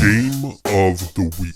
Game of the Week.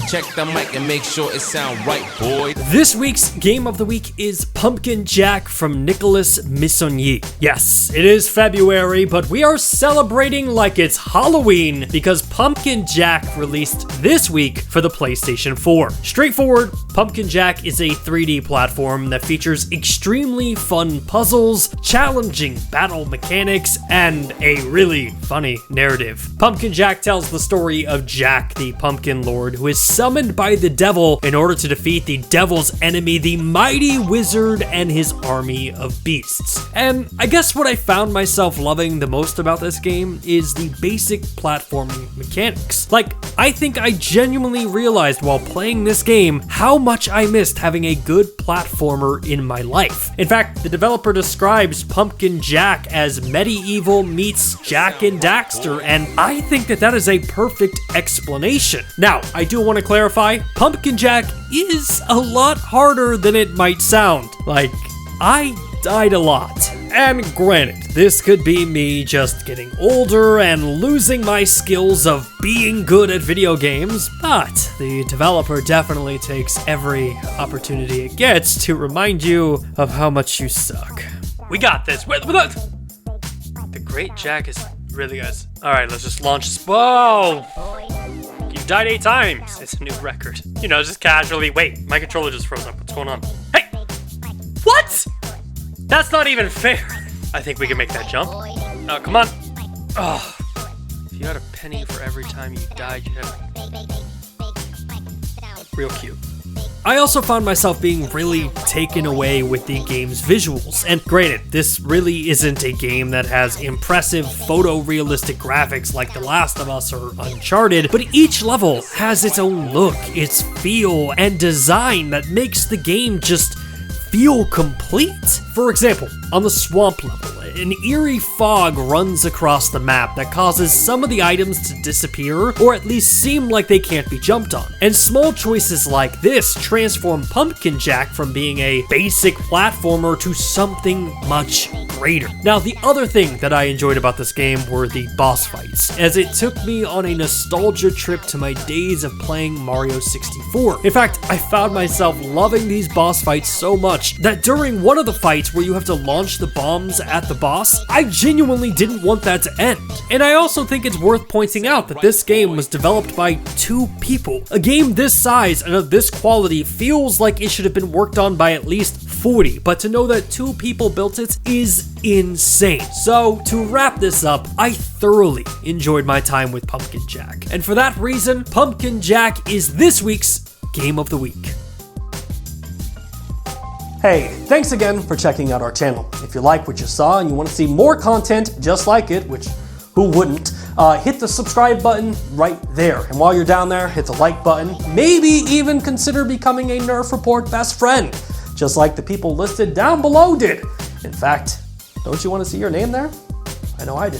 Check the mic and make sure it sound right, boy. This week's Game of the Week is Pumpkin Jack from Nicolas Missonnier. Yes, it is February, but we are celebrating like it's Halloween because Pumpkin Jack released this week for the PlayStation 4. Straightforward, Pumpkin Jack is a 3D platform that features extremely fun puzzles, challenging battle mechanics, and a really funny narrative. Pumpkin Jack tells the story of Jack, the Pumpkin Lord, who is summoned by the devil in order to defeat the devil's enemy, the mighty wizard and his army of beasts. And I guess what I found myself loving the most about this game is the basic platforming mechanics. Like, I think I genuinely realized while playing this game how much I missed having a good platformer in my life. In fact, the developer describes Pumpkin Jack as medieval meets Jak and Daxter, and I think that is a perfect explanation. Now, I do want to clarify, Pumpkin Jack is a lot harder than it might sound. Like, I died a lot. And granted, this could be me just getting older and losing my skills of being good at video games, but the developer definitely takes every opportunity it gets to remind you of how much you suck. We got this. The Great Jack is really good. Alright, let's just launch. Whoa! You died 8 times. It's a new record. You know, just casually. Wait, my controller just froze up. What's going on? Hey! What? That's not even fair. I think we can make that jump. Oh, come on. Oh, if you had a penny for every time you died, you'd have real cute. I also found myself being really taken away with the game's visuals. And granted, this really isn't a game that has impressive photorealistic graphics like The Last of Us or Uncharted, but each level has its own look, its feel, and design that makes the game just feel complete. For example, on the swamp level, an eerie fog runs across the map that causes some of the items to disappear or at least seem like they can't be jumped on. And small choices like this transform Pumpkin Jack from being a basic platformer to something much greater. Now, the other thing that I enjoyed about this game were the boss fights, as it took me on a nostalgia trip to my days of playing Mario 64. In fact, I found myself loving these boss fights so much that during one of the fights where you have to launch the bombs at the boss, I genuinely didn't want that to end. And I also think it's worth pointing out that this game was developed by 2 people. A game this size and of this quality feels like it should have been worked on by at least 40, but to know that 2 people built it is insane. So, to wrap this up, I thoroughly enjoyed my time with Pumpkin Jack. And for that reason, Pumpkin Jack is this week's Game of the Week. Hey, thanks again for checking out our channel. If you like what you saw and you want to see more content just like it, which who wouldn't, hit the subscribe button right there. And while you're down there, hit the like button. Maybe even consider becoming a Nerf Report best friend, just like the people listed down below did. In fact, don't you want to see your name there? I know I do.